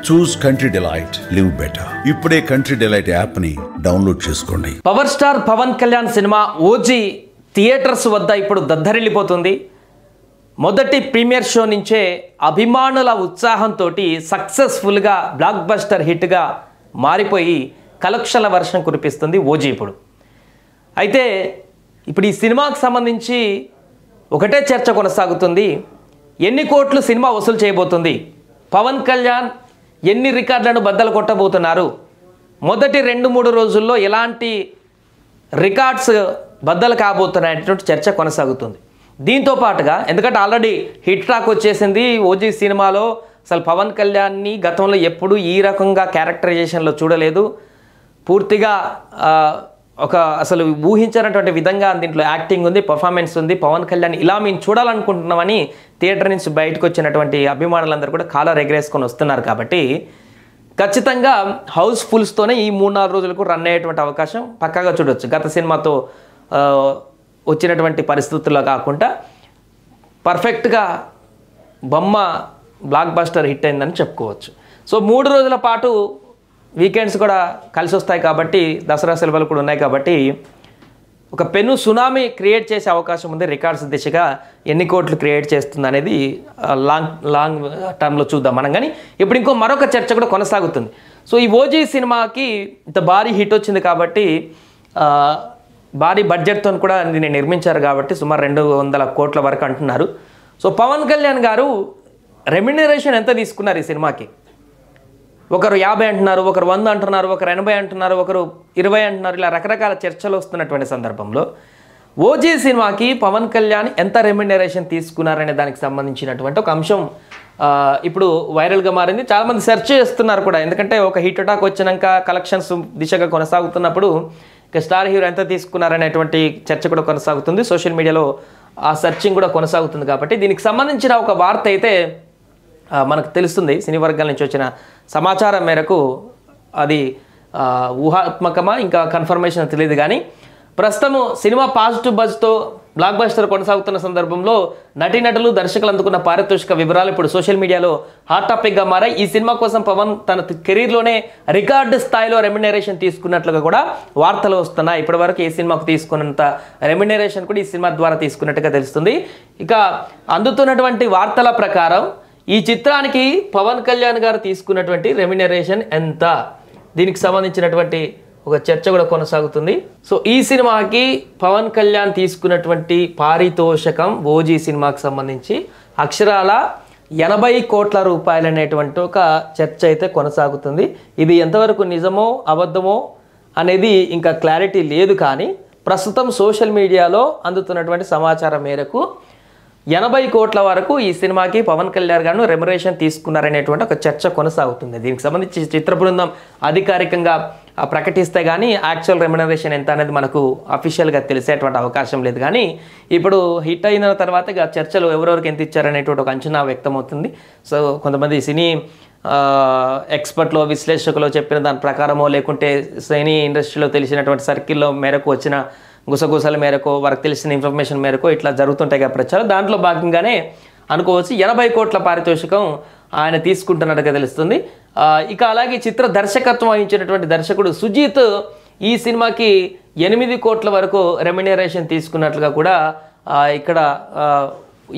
చూస్ country delight, live better. ఇప్పుడే country delight app ని download చేసుకోండి. పవర్ స్టార్ పవన్ కళ్యాణ్ సినిమా ఓజీ థియేటర్స్ వద్ద ఇప్పుడు దద్దరిల్లిపోతుంది. మొదటి ప్రీమియర్ షో నుంచే అభిమానుల ఉత్సాహంతో సక్సెస్ఫుల్గా బ్లాక్ బస్టర్ హిట్గా మారిపోయి కలెక్షన్ల వర్షం కురిపిస్తుంది ఓజీ. అయితే ఇప్పుడు ఈ సినిమాకు సంబంధించి ఒకటే చర్చ కొనసాగుతుంది. ఎన్ని కోట్లు సినిమా వసూలు చేయబోతుంది, పవన్ కళ్యాణ్ ఎన్ని రికార్డులను బద్దలు కొట్టబోతున్నారు, మొదటి 2-3 రోజుల్లో ఎలాంటి రికార్డ్స్ బద్దలు కాబోతున్నాయనేటువంటి చర్చ కొనసాగుతుంది. దీంతో పాటుగా ఎందుకంటే ఆల్రెడీ హిట్ టాక్ వచ్చేసింది ఓజీ సినిమాలో. అసలు పవన్ కళ్యాణ్ని గతంలో ఎప్పుడు ఈ రకంగా క్యారెక్టరైజేషన్లో చూడలేదు. పూర్తిగా అసలు ఊహించినటువంటి విధంగా దీంట్లో యాక్టింగ్ ఉంది, పర్ఫార్మెన్స్ ఉంది. పవన్ కళ్యాణ్ ఇలా మేము చూడాలనుకుంటున్నామని థియేటర్ నుంచి బయటకు వచ్చినటువంటి అభిమానులందరూ కూడా కాలర్ ఎగరేసుకొని వస్తున్నారు. కాబట్టి ఖచ్చితంగా హౌస్ఫుల్స్తోనే ఈ 3-4 రోజులకు రన్ అయ్యేటువంటి అవకాశం పక్కాగా చూడవచ్చు. గత సినిమాతో వచ్చినటువంటి పరిస్థితుల్లో కాకుండా పర్ఫెక్ట్గా బొమ్మ బ్లాక్ బస్టర్ హిట్ అయిందని చెప్పుకోవచ్చు. సో 3 రోజుల పాటు వీకెండ్స్ కూడా కలిసి వస్తాయి కాబట్టి, దసరా సెలవులు కూడా ఉన్నాయి కాబట్టి ఒక పెను సునామీ క్రియేట్ చేసే అవకాశం ఉంది. రికార్డ్స్ దిశగా ఎన్ని కోట్లు క్రియేట్ చేస్తుంది అనేది లాంగ్ టర్మ్లో చూద్దాం మనం. కానీ ఇప్పుడు మరొక చర్చ కూడా కొనసాగుతుంది. సో ఈ ఓజీ సినిమాకి ఇంత భారీ హిట్ వచ్చింది కాబట్టి, భారీ బడ్జెట్తో కూడా దీన్ని నిర్మించారు కాబట్టి సుమారు 200 కోట్ల వరకు అంటున్నారు. సో పవన్ కళ్యాణ్ గారు రెమ్యునరేషన్ ఎంత తీసుకున్నారు ఈ సినిమాకి? ఒకరు 50 అంటున్నారు, ఒకరు 100 అంటున్నారు, ఒకరు 80 అంటున్నారు, ఒకరు 20 అంటున్నారు. ఇలా రకరకాల చర్చలు వస్తున్నటువంటి సందర్భంలో ఓజీ సినిమాకి పవన్ కళ్యాణ్ ఎంత రెమ్యునరేషన్ తీసుకున్నారనే దానికి సంబంధించినటువంటి ఒక అంశం ఇప్పుడు వైరల్గా మారింది. చాలామంది సెర్చ్ చేస్తున్నారు కూడా. ఎందుకంటే ఒక హిట్ టాక్ వచ్చినాక కలెక్షన్స్ దిశగా కొనసాగుతున్నప్పుడు ఇక స్టార్ హీరో ఎంత తీసుకున్నారనేటువంటి చర్చ కూడా కొనసాగుతుంది. సోషల్ మీడియాలో ఆ సెర్చింగ్ కూడా కొనసాగుతుంది. కాబట్టి దీనికి సంబంధించిన ఒక వార్త అయితే మనకు తెలుస్తుంది. సినీ వర్గాల నుంచి వచ్చిన సమాచారం మేరకు అది ఊహాత్మకమా ఇంకా కన్ఫర్మేషన్ తెలియదు. కానీ ప్రస్తుతం సినిమా పాజిటివ్ బజ్తో బ్లాక్ బస్టర్ కొనసాగుతున్న సందర్భంలో నటీనటులు దర్శకులు అందుకున్న పారితోషిక వివరాలు ఇప్పుడు సోషల్ మీడియాలో హాట్ టాపిక్గా మారాయి. ఈ సినిమా కోసం పవన్ తన కెరీర్లోనే రికార్డు స్థాయిలో రెమ్యునరేషన్ తీసుకున్నట్లుగా కూడా వార్తలు వస్తున్నాయి. ఇప్పటివరకు ఈ సినిమాకు తీసుకున్నంత రెమ్యునరేషన్ కూడా ఈ సినిమా ద్వారా తీసుకున్నట్టుగా తెలుస్తుంది. ఇక అందుతున్నటువంటి వార్తల ప్రకారం ఈ చిత్రానికి పవన్ కళ్యాణ్ గారు తీసుకున్నటువంటి రెమ్యునరేషన్ ఎంత, దీనికి సంబంధించినటువంటి ఒక చర్చ కూడా కొనసాగుతుంది. సో ఈ సినిమాకి పవన్ కళ్యాణ్ తీసుకున్నటువంటి పారితోషికం ఓజీ సినిమాకి సంబంధించి అక్షరాల 80 కోట్ల రూపాయలు అనేటువంటి ఒక చర్చ అయితే కొనసాగుతుంది. ఇది ఎంతవరకు నిజమో అబద్ధమో అనేది ఇంకా క్లారిటీ లేదు. కానీ ప్రస్తుతం సోషల్ మీడియాలో అందుతున్నటువంటి సమాచారం మేరకు 80 కోట్ల వరకు ఈ సినిమాకి పవన్ కళ్యాణ్ గారు రెమ్యునరేషన్ తీసుకున్నారనేటువంటి ఒక చర్చ కొనసాగుతుంది. దీనికి సంబంధించి చిత్ర బృందం అధికారికంగా ప్రకటిస్తే కానీ యాక్చువల్ రెమ్యునరేషన్ ఎంత అనేది మనకు అఫీషియల్గా తెలిసేటువంటి అవకాశం లేదు. కానీ ఇప్పుడు హిట్ అయిన తర్వాత చర్చలు ఎవరెవరికి ఎంత ఇచ్చారనేటువంటి ఒక అంచనా వ్యక్తమవుతుంది. సో కొంతమంది సినీ ఎక్స్పర్ట్లో విశ్లేషకులు చెప్పిన దాని ప్రకారమో లేకుంటే సినీ ఇండస్ట్రీలో తెలిసినటువంటి సర్కిల్లో మేరకు వచ్చిన గుసగుసల మేరకు వారికి తెలిసిన ఇన్ఫర్మేషన్ మేరకు ఇట్లా జరుగుతుంటాయి కదా ప్రచారం. దాంట్లో భాగంగానే అనుకోవచ్చు 80 కోట్ల పారితోషికం ఆయన తీసుకుంటున్నట్టుగా తెలుస్తుంది. ఇక అలాగే చిత్ర దర్శకత్వం వహించినటువంటి దర్శకుడు సుజీత్ ఈ సినిమాకి 8 కోట్ల వరకు రెమ్యునరేషన్ తీసుకున్నట్లుగా కూడా ఇక్కడ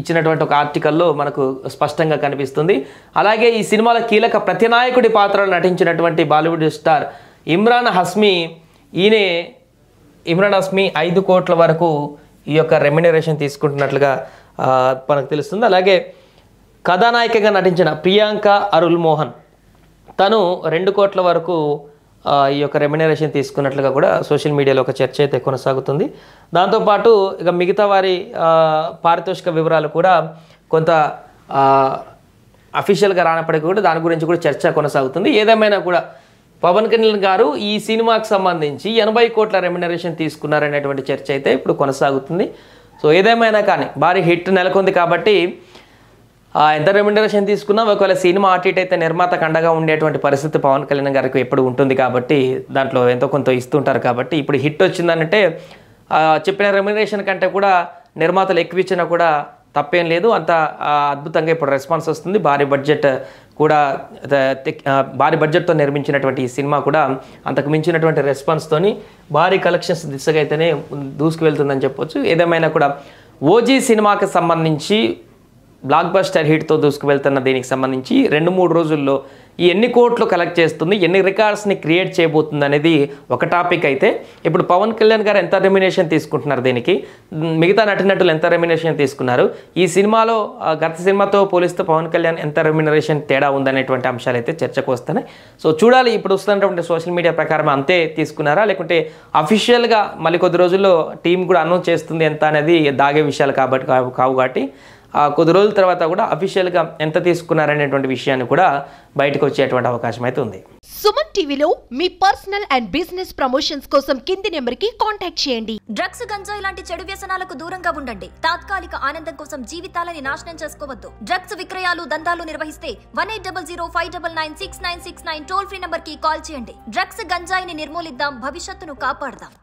ఇచ్చినటువంటి ఒక ఆర్టికల్లో మనకు స్పష్టంగా కనిపిస్తుంది. అలాగే ఈ సినిమాలో కీలక ప్రతినాయకుడి పాత్రలో నటించినటువంటి బాలీవుడ్ స్టార్ ఇమ్రాన్ హష్మీ 5 కోట్ల వరకు ఈ యొక్క రెమ్యునరేషన్ తీసుకుంటున్నట్లుగా మనకు తెలుస్తుంది. అలాగే కథానాయికగా నటించిన ప్రియాంక అరుల్ మోహన్ తను 2 కోట్ల వరకు ఈ యొక్క రెమ్యునరేషన్ తీసుకున్నట్లుగా కూడా సోషల్ మీడియాలో ఒక చర్చ అయితే కొనసాగుతుంది. దాంతోపాటు ఇక మిగతా వారి పారితోషిక వివరాలు కూడా కొంత అఫీషియల్గా రానప్పటికీ కూడా దాని గురించి కూడా చర్చ కొనసాగుతుంది. ఏదేమైనా కూడా పవన్ కళ్యాణ్ గారు ఈ సినిమాకి సంబంధించి 80 కోట్ల రెమ్యునరేషన్ తీసుకున్నారనేటువంటి చర్చ అయితే ఇప్పుడు కొనసాగుతుంది. సో ఏదేమైనా కానీ భారీ హిట్ నెలకొంది కాబట్టి ఎంత రెమ్యునరేషన్ తీసుకున్నా ఒకవేళ సినిమా అటు ఇటు అయితే నిర్మాతకు అండగా ఉండేటువంటి పరిస్థితి పవన్ కళ్యాణ్ గారికి ఎప్పుడు ఉంటుంది కాబట్టి దాంట్లో ఎంతో కొంత ఇస్తుంటారు. కాబట్టి ఇప్పుడు హిట్ వచ్చిందంటే చెప్పిన రెమ్యునరేషన్ కంటే కూడా నిర్మాతలు ఎక్కువ ఇచ్చినా కూడా తప్పేం లేదు. అంత అద్భుతంగా ఇప్పుడు రెస్పాన్స్ వస్తుంది. భారీ బడ్జెట్తో నిర్మించినటువంటి ఈ సినిమా కూడా అంతకు మించినటువంటి రెస్పాన్స్తోని భారీ కలెక్షన్స్ దిశగా అయితేనే దూసుకువెళ్తుందని చెప్పొచ్చు. ఏదేమైనా కూడా ఓజీ సినిమాకి సంబంధించి బ్లాక్ బస్టర్ హిట్తో దూసుకువెళ్తున్న దీనికి సంబంధించి 2-3 రోజుల్లో ఎన్ని కోట్లు కలెక్ట్ చేస్తుంది, ఎన్ని రికార్డ్స్ని క్రియేట్ చేయబోతుంది అనేది ఒక టాపిక్. అయితే ఇప్పుడు పవన్ కళ్యాణ్ గారు ఎంత రెమ్యునేషన్ తీసుకుంటున్నారు దీనికి, మిగతా నటినటులు ఎంత రెమ్యునేషన్ తీసుకున్నారు, ఈ సినిమాలో గత సినిమాతో పోలిస్తే పవన్ కళ్యాణ్ ఎంత రెమ్యునరేషన్ తేడా ఉందనేటువంటి అంశాలు అయితే చర్చకు వస్తున్నాయి. సో చూడాలి ఇప్పుడు వస్తున్నటువంటి సోషల్ మీడియా ప్రకారం అంతే తీసుకున్నారా, లేకుంటే అఫీషియల్గా మళ్ళీ కొద్ది రోజుల్లో టీం కూడా అనౌన్స్ చేస్తుంది ఎంత అనేది దాగే విషయాలు కాబట్టి కొద్ది రోజుల తర్వాత కూడా అఫీషియల్గా ఎంత తీసుకున్నారనేటువంటి విషయాన్ని కూడా బయటకు వచ్చేటువంటి అవకాశం అయితే ఉంది. సుమన్ టీవీలో మీ పర్సనల్ అండ్ బిజినెస్ ప్రమోషన్స్ కోసం కింది నెంబర్కి కాంటాక్ట్ చేయండి. డ్రగ్స్, గంజాయి లాంటి చెడు వ్యసనాలకు దూరంగా ఉండండి. తాత్కాలిక ఆనందం కోసం జీవితాలని నాశనం చేసుకోవద్దు. డ్రగ్స్ విక్రయాలు, దందాలు నిర్వహిస్తే 1800599696 టోల్ ఫ్రీ నంబర్ కి కాల్ చేయండి. డ్రగ్స్, గంజాయిని నిర్మూలిద్దాం, భవిష్యత్తును కాపాడదాం.